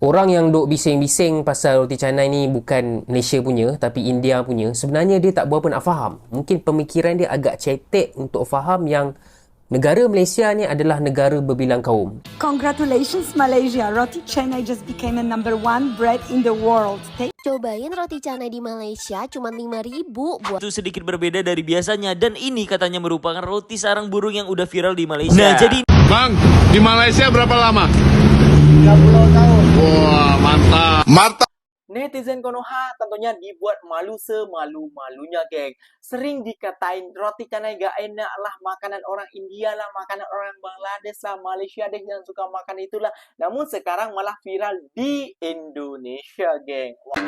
Orang yang duk bising-bising pasal roti canai ni bukan Malaysia punya tapi India punya, sebenarnya dia tak berapa nak faham. Mungkin pemikiran dia agak cetek untuk faham yang negara Malaysia ni adalah negara berbilang kaum. Congratulations Malaysia, roti canai just became a #1 bread in the world. Cobain roti canai di Malaysia cuma 5.000 buat. Itu sedikit berbeda dari biasanya dan ini katanya merupakan roti sarang burung yang udah viral di Malaysia. Nah, jadi Bang, di Malaysia berapa lama? 30 tahun. Wah, mantap. Mantap. Netizen Konoha tentunya dibuat malu semalu-malunya, geng. Sering dikatain roti canai gak enak lah, makanan orang India lah, makanan orang Bangladesh lah, Malaysia deh yang suka makan itulah. Namun sekarang malah viral di Indonesia, geng. Wah.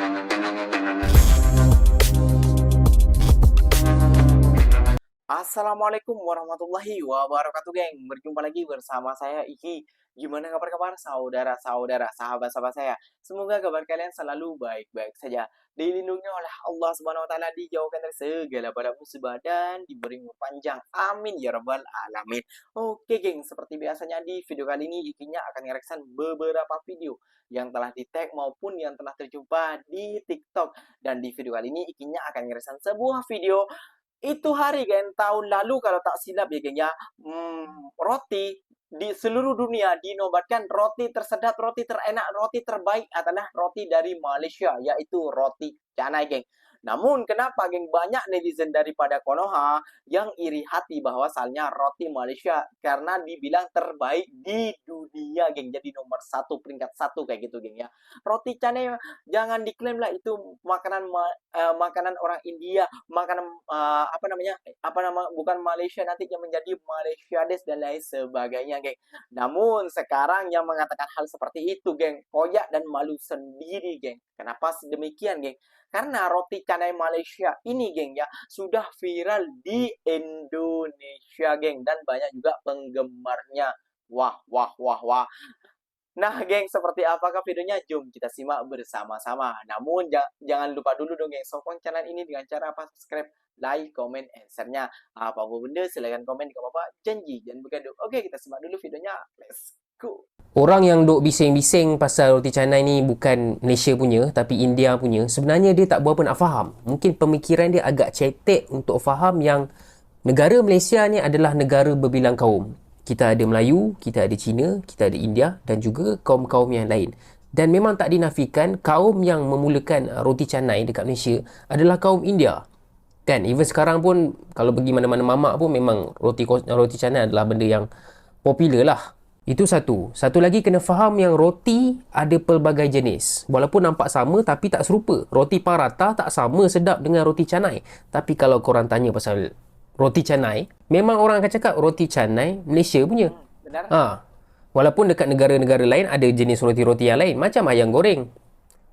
Assalamualaikum warahmatullahi wabarakatuh, geng. Berjumpa lagi bersama saya Iki. Gimana kabar saudara-saudara, sahabat-sahabat saya? Semoga kabar kalian selalu baik-baik saja. Dilindungi oleh Allah Subhanahu wa taala, dijauhkan dari segala pada musibah dan diberi umur panjang. Amin ya rabbal alamin. Oke, geng, seperti biasanya di video kali ini Ikinya akan ngereaction beberapa video yang telah di-tag maupun yang telah terjumpa di TikTok. Dan di video kali ini Ikinya akan ngereaction sebuah video itu hari, geng, tahun lalu kalau tak silap ya, geng, ya. Roti di seluruh dunia dinobatkan roti tersedap, roti terenak, roti terbaik adalah roti dari Malaysia, yaitu roti canai, geng. Namun kenapa, geng, banyak netizen daripada Konoha yang iri hati bahwasannya roti Malaysia karena dibilang terbaik di dunia, geng. Jadi nomor 1, peringkat 1 kayak gitu, geng, ya. Roti canai jangan diklaim lah itu makanan makanan orang India, makanan bukan Malaysia, nantinya menjadi Malaysia Des dan lain sebagainya, geng. Namun sekarang yang mengatakan hal seperti itu, geng, koyak dan malu sendiri, geng. Kenapa demikian, geng? Karena roti canai Malaysia ini, geng, ya, sudah viral di Indonesia, geng, dan banyak juga penggemarnya. Wah. Nah, geng, seperti apakah videonya? Jom kita simak bersama-sama. Namun jangan lupa dulu dong, geng, sokong channel ini dengan cara apa? Subscribe, like, comment, and share-nya. Apa-apa benda silahkan komen di bawah. Janji jangan bergaduh. Oke, kita simak dulu videonya. Let's go. Orang yang duk bising-bising pasal roti canai ni bukan Malaysia punya tapi India punya, sebenarnya dia tak berapa nak faham. Mungkin pemikiran dia agak cetek untuk faham yang negara Malaysia ni adalah negara berbilang kaum. Kita ada Melayu, kita ada Cina, kita ada India dan juga kaum-kaum yang lain. Dan memang tak dinafikan kaum yang memulakan roti canai dekat Malaysia adalah kaum India. Kan, even sekarang pun kalau pergi mana-mana mamak pun memang roti canai adalah benda yang popular lah. Itu satu. Satu lagi kena faham yang roti ada pelbagai jenis. Walaupun nampak sama tapi tak serupa. Roti paratha tak sama sedap dengan roti canai. Tapi kalau korang tanya pasal roti canai, memang orang akan cakap roti canai Malaysia punya. Benar. Walaupun dekat negara-negara lain ada jenis roti-roti yang lain. Macam ayam goreng.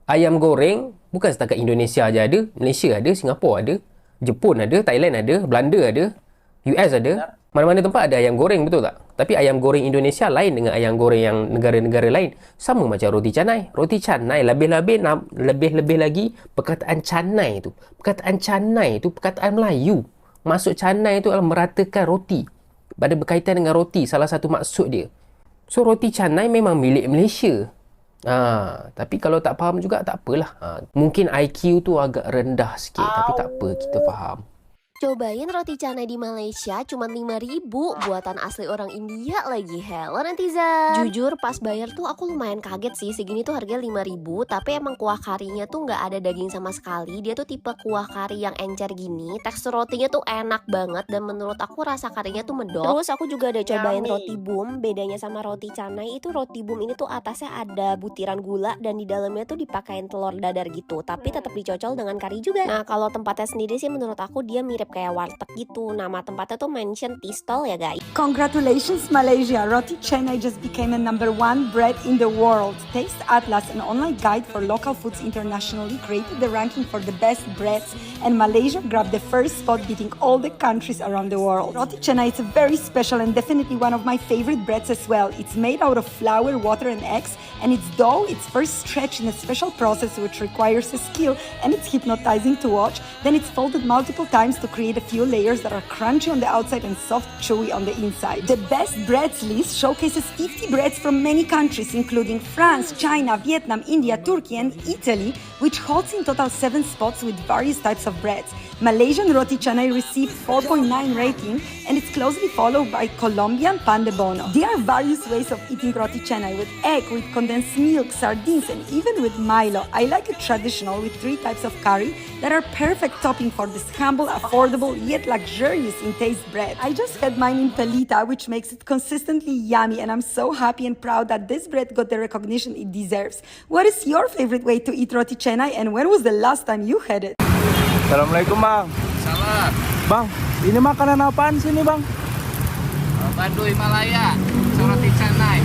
Ayam goreng bukan setakat Indonesia aja ada. Malaysia ada, Singapura ada, Jepun ada, Thailand ada, Belanda ada, US ada. Benar. Mana-mana tempat ada ayam goreng, betul tak? Tapi ayam goreng Indonesia lain dengan ayam goreng yang negara-negara lain. Sama macam roti canai. Roti canai lebih-lebih lagi perkataan canai tu. Perkataan canai tu perkataan Melayu. Maksud canai tu adalah meratakan roti. Pada berkaitan dengan roti, salah satu maksud dia. So roti canai memang milik Malaysia. Tapi kalau tak faham juga tak apalah. Mungkin IQ tu agak rendah sikit, tapi tak apa, kita faham. Cobain roti canai di Malaysia cuma 5.000 buatan asli orang India lagi. Hello netizen. Jujur pas bayar tuh aku lumayan kaget sih. Segini tuh harganya 5.000, tapi emang kuah karinya tuh nggak ada daging sama sekali. Dia tuh tipe kuah kari yang encer gini. Tekstur rotinya tuh enak banget dan menurut aku rasa karinya tuh medok. Terus aku juga ada cobain roti boom. Bedanya sama roti canai itu roti boom ini tuh atasnya ada butiran gula dan di dalamnya tuh dipakein telur dadar gitu. Tapi tetap dicocol dengan kari juga. Nah kalau tempatnya sendiri sih menurut aku dia mirip kayak warteg gitu. Nama tempatnya tuh mention tea stall ya, guys. Congratulations Malaysia, roti canai just became a #1 bread in the world. Taste Atlas, an online guide for local foods internationally, created the ranking for the best breads, and Malaysia grabbed the first spot, beating all the countries around the world. Roti canai is a very special and definitely one of my favorite breads as well. It's made out of flour, water, and eggs, and its dough it's first stretched in a special process which requires a skill, and it's hypnotizing to watch. Then it's folded multiple times to create create a few layers that are crunchy on the outside and soft, chewy on the inside. The best breads list showcases 50 breads from many countries, including France, China, Vietnam, India, Turkey, and Italy, which holds in total 7 spots with various types of breads. Malaysian roti canai received 4.9 rating, and it's closely followed by Colombian pan de bono. There are various ways of eating roti canai, with egg, with condensed milk, sardines, and even with Milo. I like it traditional with 3 types of curry that are perfect topping for this humble, affordable, yet luxurious in taste bread. I just had mine in Pelita, which makes it consistently yummy, and I'm so happy and proud that this bread got the recognition it deserves. What is your favorite way to eat roti canai, and when was the last time you had it? Assalamualaikum bang. Salam. Bang, ini makanan apaan sih nih bang? Bandung Himalaya, roti canai.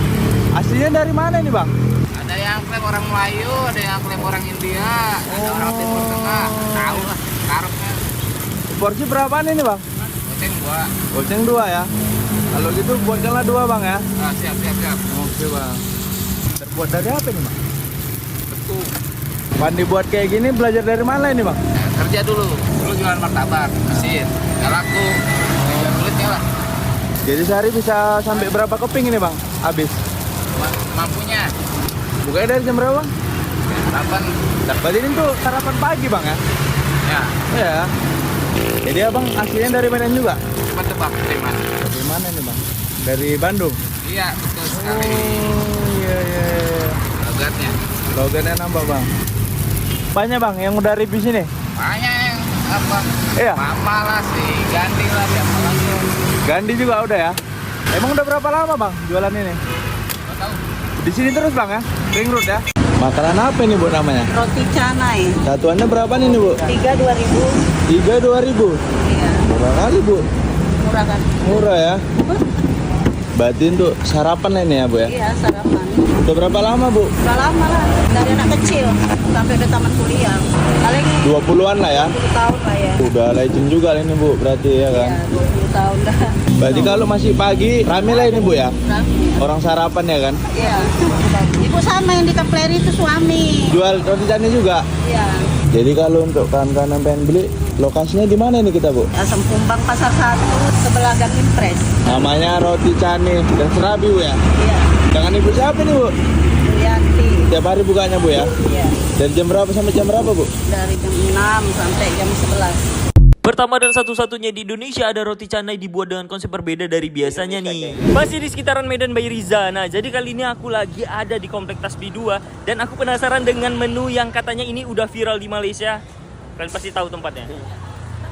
Aslinya dari mana nih bang? Ada yang klaim orang Melayu, ada yang klaim orang India, ada orang Timur Tengah. Tahu lah, karepnya. Porsi berapaan ini bang? Goceng 2. Goceng 2 ya. Kalau gitu buatkanlah 2 bang ya. Ah, siap. Oke bang. Terbuat dari apa nih bang? Betul. Pan dibuat kayak gini belajar dari mana ini bang? Kerja dulu jualan martabak, mesin. Gak laku, jual kulitnya lah. Jadi sehari bisa sampai berapa keping ini bang? Habis? Mampunya. Bukanya dari jam berapa bang? 8. Berarti ini tuh sarapan pagi bang ya? Ya, Iya. Jadi abang aslinya dari Medan juga? coba tebak dari mana? Dari mana nih bang? Dari Bandung? Iya, betul sekali. Oh iya. Logatnya. Logannya nambah bang. Banyak bang yang udah review sini? Banyak yang apa? Iya. Mama lah sih, ganti lah siapa lagi. Gandhi juga udah ya? Emang udah berapa lama bang jualan ini? Gak tahu. Di sini terus bang ya? Ring Road ya? Makanan apa ini bu namanya? Roti canai, Satuannya berapa nih bu? 3 2.000. 3 2.000. Iya, Murah kali bu. murah kan? Murah ya? Berarti untuk sarapan lah ini ya bu ya? Iya, sarapan. Udah berapa lama bu? Udah lama lah, dari anak kecil sampai udah taman kuliah. Paling 20-an lah ya? 20 tahun lah ya. Udah legend juga ini bu berarti ya kan? Iya, 20 tahun dah. Berarti kalau masih pagi rame lah ini bu ya? Rame. Orang sarapan ya kan? Iya. Ibu sama yang di Kepleri itu suami. Jual roti canai juga? Iya. Jadi kalau untuk kawan-kawan yang pengen beli, lokasinya di mana nih kita bu? Asam Kumbang Pasar 1 sebelah Gang Impres. Namanya Roti Canai dan Serabi bu ya? Iya. Dengan ibu siapa nih bu? Yanti. Tiap hari bukanya bu ya? Iya. Dari jam berapa sampai jam berapa bu? Dari jam 6 sampai jam 11. Pertama dan satu-satunya di Indonesia ada roti canai dibuat dengan konsep berbeda dari biasanya nih. Masih di sekitaran Medan by Riza. Nah, jadi kali ini aku lagi ada di Komplek Tasbih 2 dan aku penasaran dengan menu yang katanya ini udah viral di Malaysia. Kalian pasti tahu tempatnya.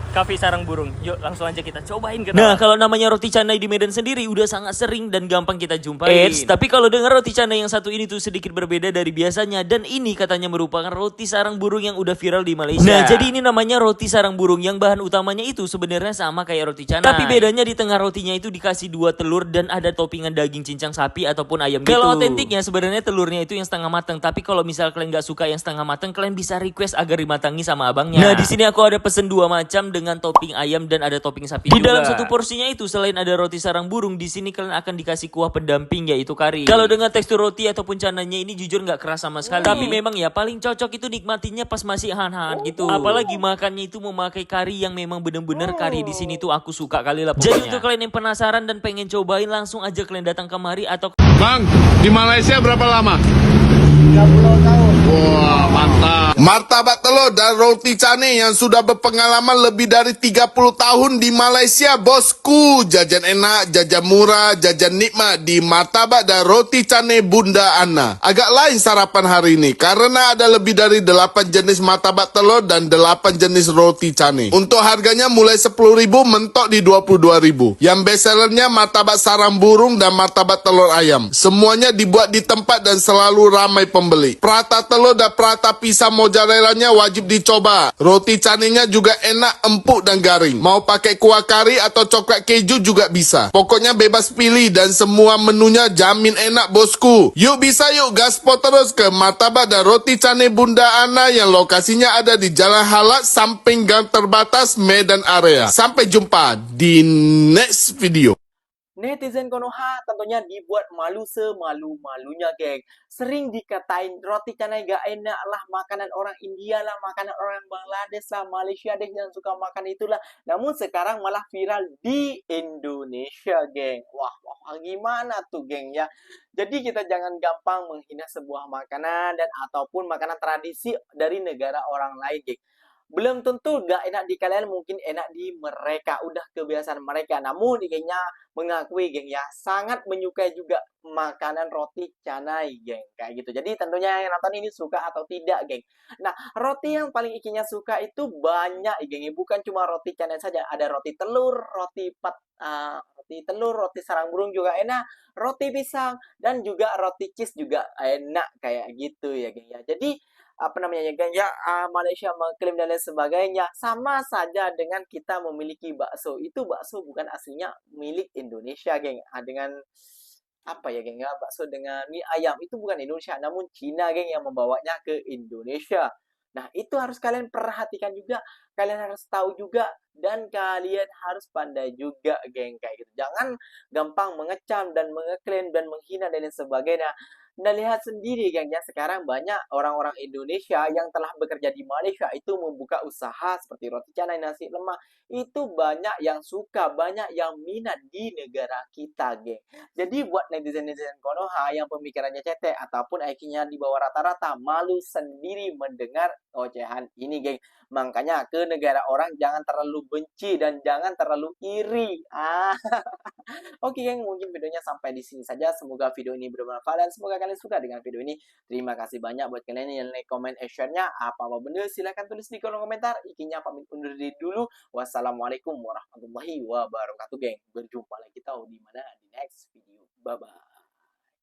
Cafe Sarang Burung. Yuk langsung aja kita cobain. Nah, kalau namanya roti canai di Medan sendiri udah sangat sering dan gampang kita jumpain. Tapi kalau dengar roti canai yang satu ini tuh sedikit berbeda dari biasanya, dan ini katanya merupakan roti sarang burung yang udah viral di Malaysia. Nah, jadi ini namanya roti sarang burung yang bahan utamanya itu sebenarnya sama kayak roti canai. Tapi bedanya di tengah rotinya itu dikasih 2 telur dan ada toppingan daging cincang sapi ataupun ayam gitu. Kalau otentiknya sebenarnya telurnya itu yang setengah matang, tapi kalau misal kalian nggak suka yang setengah matang, kalian bisa request agar dimatangi sama abangnya. Nah, di sini aku ada pesen 2 macam dengan topping ayam dan ada topping sapi juga. Di dalam satu porsinya itu selain ada roti sarang burung, di sini kalian akan dikasih kuah pendamping yaitu kari. Kalau dengan tekstur roti ataupun cananya ini jujur nggak keras sama sekali. Tapi memang ya paling cocok itu nikmatinya pas masih hangat gitu. Apalagi makannya itu memakai kari yang memang bener-bener kari di sini tuh aku suka kali lah pokoknya. Jadi untuk kalian yang penasaran dan pengen cobain, langsung aja kalian datang kemari atau Bang, di Malaysia berapa lama? 30 tahun. Wah, mantap. Martabak telur dan roti canai yang sudah berpengalaman lebih dari 30 tahun di Malaysia, bosku. Jajan enak, jajan murah, jajan nikmat di Martabak dan Roti Canai Bunda Ana. Agak lain sarapan hari ini karena ada lebih dari 8 jenis martabak telur dan 8 jenis roti canai. Untuk harganya mulai 10.000 mentok di 22.000. Yang bestsellernya martabak sarang burung dan martabak telur ayam. Semuanya dibuat di tempat dan selalu ramai pembeli. Prata telur dan prata pisang mozzarellanya wajib dicoba. Roti canainya juga enak, empuk dan garing. Mau pakai kuah kari atau coklat keju juga bisa. Pokoknya bebas pilih dan semua menunya jamin enak, bosku. Yuk bisa yuk gaspol terus ke Martabak dan Roti Canai Bunda Ana yang lokasinya ada di Jalan Halat samping gang terbatas Medan area. Sampai jumpa di next video. Netizen Konoha tentunya dibuat malu semalu-malunya, geng. Sering dikatain roti canai gak enak lah, makanan orang India lah, makanan orang Bangladesh lah, Malaysia deh yang suka makan itulah. Namun sekarang malah viral di Indonesia, geng. Wah, gimana tuh, geng ya? Jadi kita jangan gampang menghina sebuah makanan dan ataupun makanan tradisi dari negara orang lain, geng. Belum tentu gak enak di kalian, mungkin enak di mereka, udah kebiasaan mereka. Namun gengnya mengakui, geng ya, sangat menyukai juga makanan roti canai, geng, kayak gitu. Jadi tentunya yang nonton ini suka atau tidak, geng. Nah, roti yang paling ikinya suka itu banyak, geng, bukan cuma roti canai saja. Ada roti telur, roti telur, roti sarang burung juga enak, roti pisang, dan juga roti cheese juga enak kayak gitu ya, geng ya. Jadi apa namanya, geng ya, Malaysia mengklaim dan lain sebagainya, sama saja dengan kita memiliki bakso. Itu bakso bukan aslinya milik Indonesia, geng. Dengan apa ya, geng ya, bakso dengan mie ayam itu bukan Indonesia, namun Cina, geng, yang membawanya ke Indonesia. Nah, itu harus kalian perhatikan juga, kalian harus tahu juga, dan kalian harus pandai juga, geng, kayak gitu. Jangan gampang mengecam dan mengeklaim dan menghina dan lain sebagainya. Nah, lihat sendiri, geng ya, sekarang banyak orang-orang Indonesia yang telah bekerja di Malaysia itu membuka usaha seperti roti canai, nasi lemak. Itu banyak yang suka, banyak yang minat di negara kita, geng. Jadi buat netizen-netizen Konoha yang pemikirannya cetek ataupun IQ-nya di bawah rata-rata, malu sendiri mendengar ocehan ini, geng. Makanya ke negara orang jangan terlalu benci dan jangan terlalu iri. Oke, geng, mungkin videonya sampai di sini saja. Semoga video ini bermanfaat dan semoga kalian suka dengan video ini. Terima kasih banyak buat kalian yang like, comment, share-nya. Apa-apa bener silahkan tulis di kolom komentar. Ikinya pamit undur diri dulu. Wassalamualaikum warahmatullahi wabarakatuh, geng. Berjumpa lagi kita di mana di next video. Bye-bye.